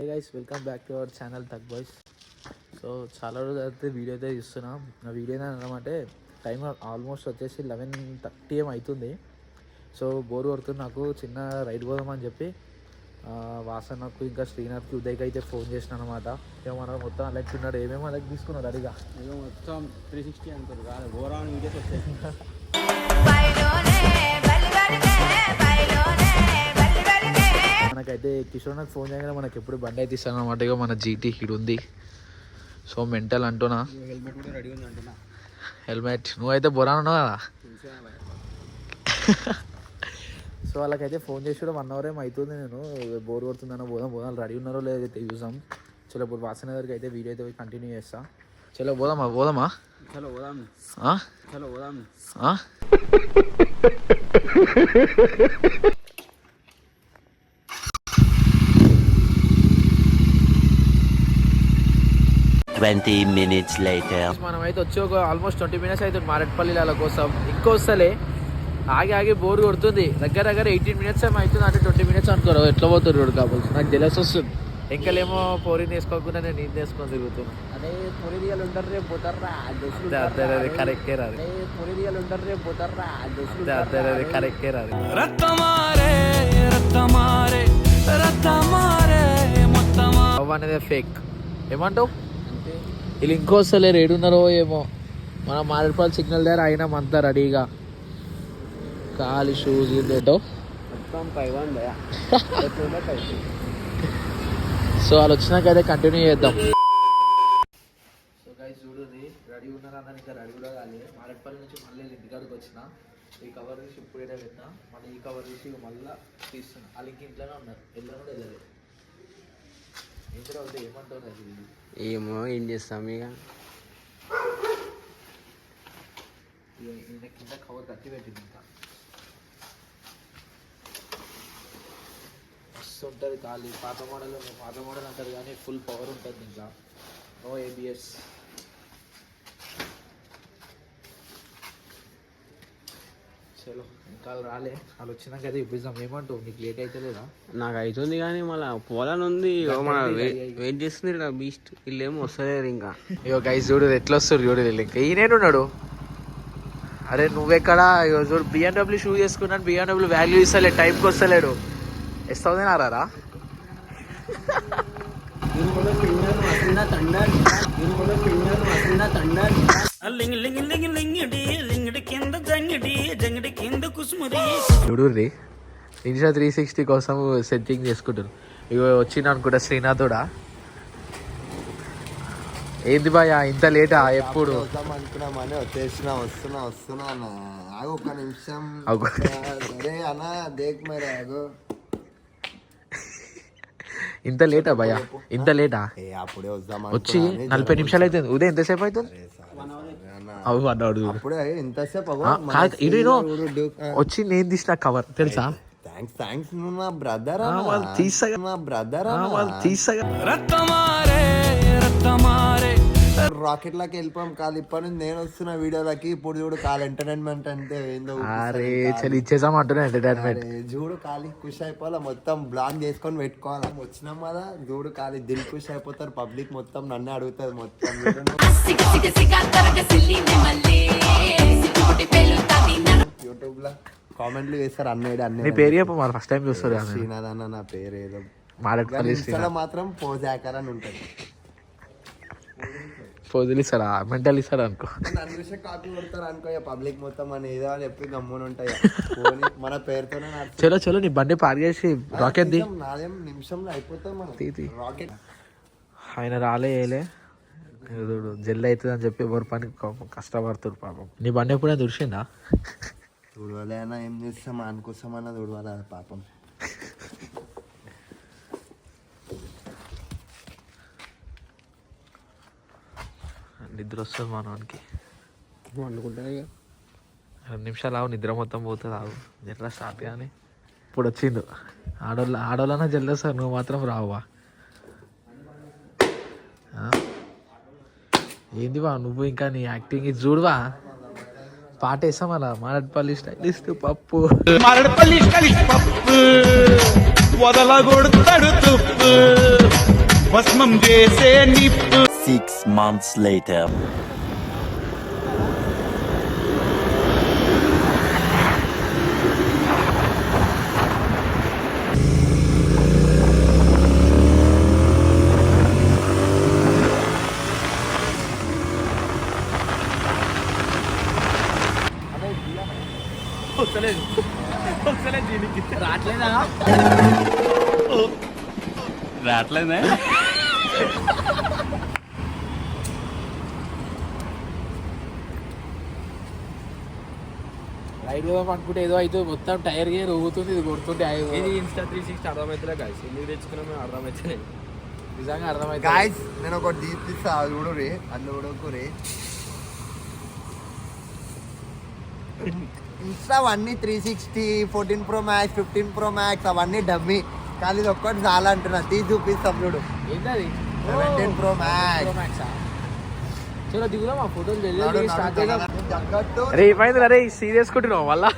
Hey guys, welcome back to our channel tug boys. So చాలా రోజులు అయితే video అయితే ఇస్తున్నాం. నా వీడియో ఏంటంటే టైం ఆల్మోస్ట్ వచ్చేసి 11:30 అవుతుంది. సో బోర్ కొడుతుంది నాకు, చిన్న రైడ్ పోదామని చెప్పి వాసనకు ఇంకా శ్రీనాథ్కి ఉదయ్కి అయితే ఫోన్ చేసిన అనమాట. ఏమన్నా మొత్తం అలెక్ట్ ఉన్నాడు, ఏమేమో అలెక్ట్ తీసుకున్నాడు అడిగా మొత్తం 360 అంటారు కాదు, ఓవరాల్ వీడియోస్ వచ్చాయి. మనకైతే కిషోర్ నాకు ఫోన్ చేయగానే మనకి ఎప్పుడు బండి అయితే ఇస్తాను అనమాట. ఇక మన జీటీ హిడ్ ఉంది. సో మెంటల్ అంటున్నా, హెల్మెట్ కూడా రెడీ ఉంది అంటున్నా. హెల్మెట్ నువ్వైతే బొరాన్ ఉన్నావు కదా. సో వాళ్ళకైతే ఫోన్ చేసి కూడా 1 అవర్ ఏమో అవుతుంది. నేను బోర్ కొడుతుందన్న పోదాం రెడీ ఉన్నారో లేదైతే చూసాం. చలో ఇప్పుడు వాసన దగ్గరికి అయితే వీడియో అయితే కంటిన్యూ చేస్తా. చలో పోదామా చలో పోదాం. 20 minutes later. మనమైతే వచ్చి ఒక ఆల్మోస్ట్ 20 minutes అవుతుంది మారేట్పల్లి వాళ్ళ కోసం. ఇంకో వస్తలే ఆగి బోర్ కొడుతుంది. దగ్గర 18 minutes ఏమో అవుతుంది, అంటే 20 minutes అనుకోరు. ఎట్లా పోతుంది రోడ్డు కాబట్టి నాకు తెలిసి వస్తుంది. ఎంకలేమో పోరిని వేసుకోకుండా నేను ఇది వేసుకొని తిరుగుతున్నా. అదే పొలిరియలు ఉంటారు రేపు పోతారా, కరెక్టే రాదు. పొలిరియలు ఉంటారు రేపు పోతారా, కరెక్టే రాదు. అనేది ఫేక్ ఏమంటావు? వీళ్ళు ఇంకో వస్తలేరు, ఏడున్నారో ఏమో. మనం మారేడుపల్లి సిగ్నల్ దగ్గర అయినాం అంతా రెడీగా. కాలి షూస్ ఏంటో మొత్తం పైవాన్ భయ. సో వాళ్ళు వచ్చినాకైతే కంటిన్యూ చేద్దాం. సో గైస్ చూడండి, రెడీ ఉన్నారు అన్న. ఇంకా రెడీ కూడా కాలేదు. మారేడుపల్లి నుంచి మళ్ళీ ఇంటికాడికి వచ్చిన. ఈ కవర్ తీసి ఇప్పుడు ఏదో పెట్టినా, మళ్ళీ ఈ కవర్ తీసి మళ్ళీ తీస్తున్నా. వాళ్ళు ఇంక ఇంట్లోనే ఉన్నారు, వెళ్ళడం కూడా వెళ్ళలేదు. ఇంట్లో ఉంటే ఏమంటారు అది ఏమో ఏం చేస్తాం ఇక. ఈయన కింద కవర్ కట్టి పెట్టింది. ఇంకా మస్తు ఉంటుంది ఖాళీ. పాత మోడల్ అంటారు కానీ ఫుల్ పవర్ ఉంటుంది. ఇంకా నో ABS. చలో ఇంకా రాలే, వాళ్ళు వచ్చినాక అయితే ఇప్పిద్దాం. ఏమంటావు, నీకు లేట్ అయితే లేదా? నాకు అవుతుంది కానీ మళ్ళీ పోలని ఉంది. మన వెయిట్ చేస్తుంది బీస్ట్. వీళ్ళేమో వస్తలేరు ఇంకా. ఇగో గైస్ చూడు ఎట్లా వస్తారు, చూడు ఇంకా ఈయనేనున్నాడు. అరే నువ్వెక్కడా? ఇగో చూడు, BMW షూ చేసుకున్నాను. BMW వాల్యూ ఇస్తలే, టైంకి వస్తలేడు. ఎస్తావుదే నారా. చూడు రీ ఇన్స్టా 360 కోసం సెట్టింగ్ చేసుకుంటారు. ఇగో వచ్చింది అనుకుంటా శ్రీనాథ్ కూడా. ఏంది భయ ఇంత లేటా? ఎప్పుడు అనుకున్నామని వచ్చేసినా వస్తున్నా ఆగు ఒక నిమిషం. అరే అన్న దేక్ మరి ఆగు. ఇంత లేటా భయ? ఇంత లేటా? అప్పుడే వద్దాం వచ్చి 40 నిమిషాలు అవుతుంది. ఉదయం ఎంతసేపు అవుతుంది? అప్పుడే ఎంతసేపు వచ్చి నేను తీసిన కవర్ తెలుసా? థ్యాంక్స్ నువ్వు నా బ్రదర్. రాకెట్ లాకి వెళ్ళిపోయాం కాదు. ఇప్పటి నుంచి నేను వస్తున్న వీడియోలకి. ఇప్పుడు చూడు కాలు ఎంటర్టైన్మెంట్ అంటే ఏందో. ఇచ్చేసామంటున్నా ఎంటర్టైన్మెంట్. చూడు కాలి ఖుషి అయిపోవాలా, మొత్తం బ్లాక్ చేసుకొని పెట్టుకోవాలా. వచ్చినాం కదా చూడు కాలి దిల్ ఖుషి అయిపోతారు. పబ్లిక్ మొత్తం నన్నే అడుగుతారు మొత్తం. యూట్యూబ్ లో కామెంట్లు చేస్తారు అన్నయ్య నీ పేరు చెప్పు, మరి ఫస్ట్ టైం చూస్తారు. శ్రీనాథ్ అన్న నా పేరు. ఏదో మారేడుపల్లి మాత్రం పోజాకర్ అని ఉంటుంది. పోజులు ఇస్తారా, మెంటల్ ఇస్తారా అనుకో. నన్ను కాపీ కొడతారు అనుకో. పబ్లిక్ మొత్తం అని ఏదో అని చెప్పి గమ్మున ఉంటాయి. మన పేరుతోనే చలో నీ బండి పార్క్ చేసి రాకెట్ ది. నాదేం నిమిషంలో అయిపోతాం మన రాకెట్. ఆయన రాలేలే జల్లి అవుతుంది అని చెప్పి ఎవరి పని కష్టపడుతుంది పాపం. నీ బండి ఎప్పుడైనా దుడిచిందా? దుడవలే అన్న, ఏం చేస్తాం అనుకోసమన్నా దుడవాలి పాపం. నిద్ర వస్తుంది మనకి. వండుకుంటా 2 నిమిషాలు ఆవు, నిద్ర మొత్తం పోతుంది. ఆవు జల్లా స్టార్ట్ కానీ ఇప్పుడు వచ్చిండు. ఆడోళ్ళన్నా జల్లా సార్, నువ్వు మాత్రం రావువా? ఏంది బా నువ్వు ఇంకా నీ యాక్టింగ్ ఇది చూడువా. పాట వేసాం అలా మారేడుపల్లి స్టైలిస్ట్ పప్పు. వదలగొడతాడు తుప్పు భస్మం చేసే నిప్పు 6 months later. రావట్లేదా రైడ్ పోదాం అనుకుంటే ఏదో అయితే మొత్తం టైర్ గేర్ ఊగుతుంది, ఇది కొడుతుంటే ఇది ఇన్స్టా 360 అర్థమవుతుందా గాయస్ ఎందుకు తెచ్చుకున్నామో అర్థమవుతుంది నిజంగా అర్థమైతే గాయస్ నేను ఒకటి తీపిస్తా చూడు రే అందులో కూడా రే ఇన్స్టా అవన్నీ 360 14 Pro Max 15 Pro Max అవన్నీ డమ్మీ కానీ ఇది ఒక్కటి చాలా అంటున్నా తీసి చూపిస్తాం చూడు ఏంటది 17 Pro Max చలో దిగుదాం ఆ ఫోటోలు నాడు స్టార్ట్ నాడు చేద్దాం. తగ్గట్టు అరే ఏమైంది అరే సీరియస్ కుంటున్నావు మళ్ళా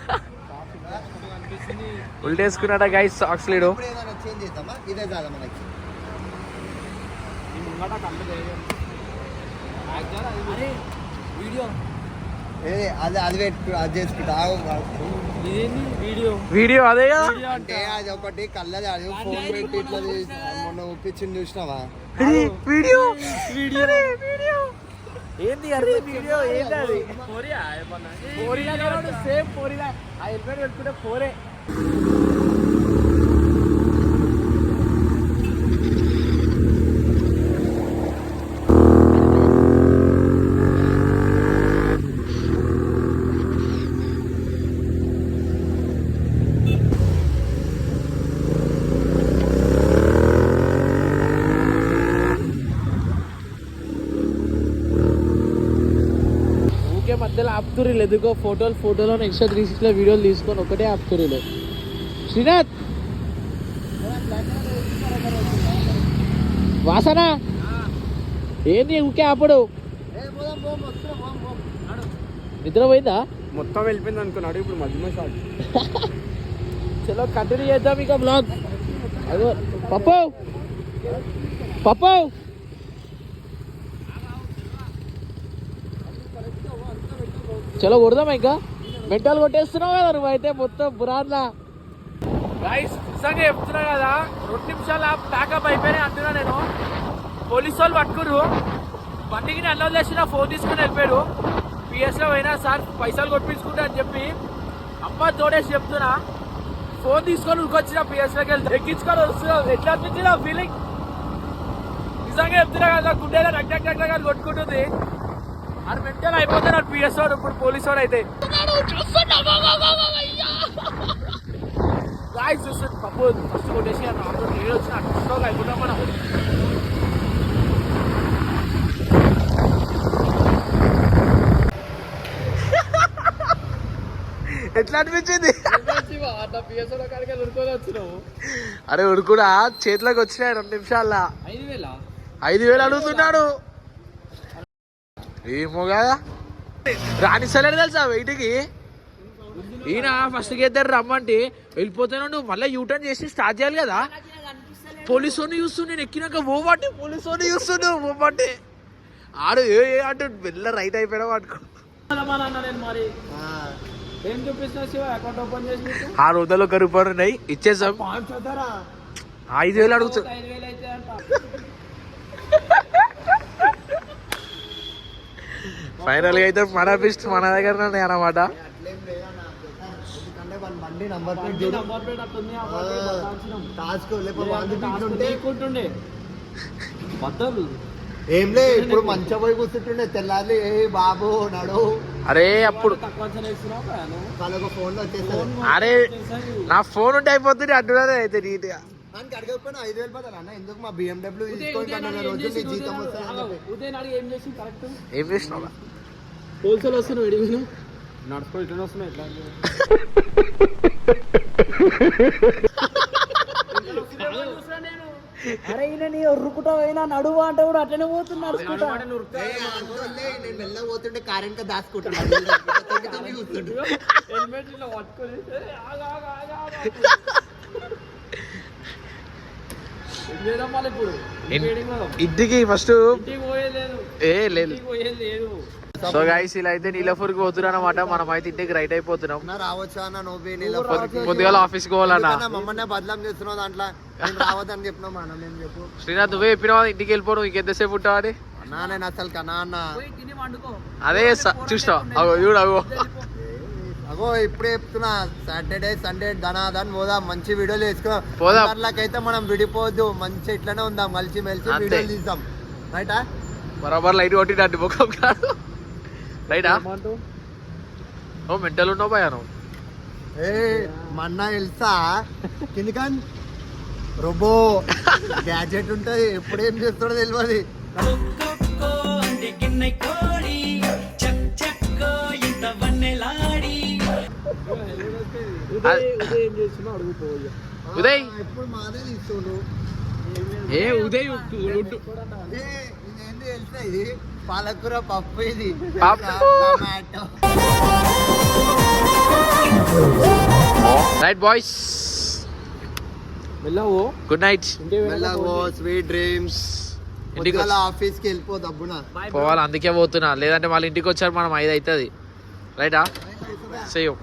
ఉల్టేసుకున్నాడా గైస్ సాక్స్ లేడు. ఇప్పుడు ఏదైనా చేంజ్ చేద్దామా ఇదే కాదా మనకి వీడియో అది అది పెట్టు అది చేసుకుంటా వీడియో అదే కదా అంటే అది ఒకటి కళ్ళది అది ఫోన్ పెట్టి ఇట్లా మొన్న ఒప్పించింది చూసినావా వీడియో వీడియో వీడియో ఏంది అరే వీడియో ఏంది అది సేమ్ పోరిలా ఆ హెల్మెట్ పెట్టుకుంటే పోరే. మధ్యలో ఆపుతుర్రు ఎదుగో ఫోటోలో ఎక్స్ట్రా 360 వీడియోలు తీసుకొని ఒకటే ఆపుతుర్రు. శ్రీనాథ్ వాసన ఏంది ఊకే ఆపడు నిద్ర పోయిందా మొత్తం వెళ్ళిపోయింది అనుకున్నాడు ఇప్పుడు మధ్యలో షాట్ చలో కంటిన్యూ చేద్దాం ఇక బ్లాగ్. అదో పప్పు పప్పు చలో కొడదామా ఇంకా మెంటల్ కొట్టేస్తున్నావు కదా నువ్వు అయితే మొత్తం బురాన్లా. గైస్ నిజంగా చెప్తున్నా కదా 2 నిమిషాలు ప్యాకప్ అయిపోయినాయి అంటున్నా నేను. పోలీసు వాళ్ళు పట్టుకురు బండికి అల్లో చేసిన ఫోన్ తీసుకుని వెళ్ళిపోయాడు. పిఎస్లో పోయినా సార్ పైసలు కొట్టించుకుంటా అని చెప్పి అమ్మ తోడేసి చెప్తున్నా. ఫోన్ తీసుకొని ఉరికొచ్చిన పిఎస్లోకి వెళ్తే ఎక్కించుకొని వస్తున్నావు. ఎట్లా అనిపించింది ఆ ఫీలింగ్ నిజంగా చెప్తున్నా కదా గుండెలో రక్త కొట్టుకుంటుంది. అది మెంటల్ అయిపోతాడు అది పిఎస్ వాడు ఇప్పుడు పోలీసు వాడు అయితే చూస్తుంది పప్పు ఫస్ట్ కొట్టేసి నేను వచ్చిన అట్లా అయిపోతాం మనం. ఎట్లా అనిపించింది అరే ఉరుకుడా చేతిలోకి వచ్చినాయి 2 నిమిషాల్లో 5,000 అడుగుతున్నాడు. ఏమో కదా రాణిస్తలేడు తెలుసా వెయిట్కి. ఈయన ఫస్ట్కి ఇద్దరు రమ్మంటే వెళ్ళిపోతున్నాడు. మళ్ళీ యూటర్న్ చేసి స్టార్ట్ చేయాలి కదా. పోలీసు వాడిని చూస్తుండే నేను ఎక్కినాక పోబట్టి పోలీసు వాడిని చూస్తుండే పోబట్టి ఆడు ఏ అంటూ వెళ్ళ రైట్ అయిపోయాడు అనుకో. 600 1 రూపాయలు ఉన్నాయి ఇచ్చేసాం. 5,000 అడుగుతా ఫైనల్ గా అయితే మన బెస్ట్ మన దగ్గర అన్నమాట. ఏంలే ఇప్పుడు మంచిగా పోయి కూర్చుంటుండే తెల్లారి బాబు నడు. అరే అప్పుడు ఫోన్ లో వచ్చేసారు. అరే నా ఫోన్ ఉంటే అయిపోతుంది అంటున్నారే అయితే నీట్ గా అడగకపోయినా 5,000 పదాలు అన్న ఎందుకు మా BMW తీసుకొని రోజు జీతం ఏం చేసినావు హోల్సేల్ వస్తున్నావు ఎడిగిన నడుచుకొని ఇట్లా వస్తున్నావు ఎట్లా అరే ఈయన నీ ఉరుకుతా అయినా నడువు అంటే కూడా అట్లనే పోతున్నారు. నేను మెల్ల పోతుంటే కారెంట్ దాచుకుంటున్నా. ఇంటికి ఫస్ట్ ఏ లేదు. సో గైస్ ఇలా అయితే నీలపూర్కి పోతున్నాం అనమాట. మనం అయితే ఇంటికి రైట్ అయిపోతున్నాం. రావచ్చు అన్న పొద్దుగాల ఆఫీస్కి పోవాలన్నా. మమ్మల్ని బదలాం చేస్తున్నావు దాంట్లో రావద్దని చెప్పినాం అన్న. మేము చెప్పు శ్రీనాథ్ నువ్వే చెప్పినావా ఇంటికి వెళ్ళిపోవడం ఇంకెంతసేపు ఉంటావు అని. అన్నా నేను అసలు కన్నా అన్న అదే చూస్తావు అగో చూడు అగో. అగో ఇప్పుడే చెప్తున్నా సాటర్డే సండే ధనాదన్ పోదాం మంచి వీడియోలు వేసుకో పోదాం. అయితే మనం విడిపోవద్దు మంచి ఇట్లనే ఉందాం కలిసి మెలిసి అంతే. వీడియోలు తీద్దాం రైటా. బరాబర్ లైట్ కొట్టినట్టు ముఖం కాదు రైటా. ఓ మెంటల్ ఉన్నావు భయ నువ్వు. ఏ మన్నా తెలుసా కిందికన్ రోబో గ్యాజెట్ ఉంటుంది ఎప్పుడేం చేస్తాడో తెలియదు. ఉదయ్ ఎప్పుడు మాదే తీసుకోడు. ఏ ఉదయ్ ఇదేంటి తెలుసా ఇది పాలకూర పప్పు ఇది పప్పు. Tomato. Right boys good night. మెల్లగో స్వీట్ డ్రీమ్స్. ఇంటికి ఇంటికి ఆఫీస్కి వెళ్ళిపో దబ్బున. పోవాలి అందుకే పోతున్నా లేదంటే వాళ్ళ ఇంటికి వచ్చారు మనం 5 అవుతుంది రైటా. సేవ్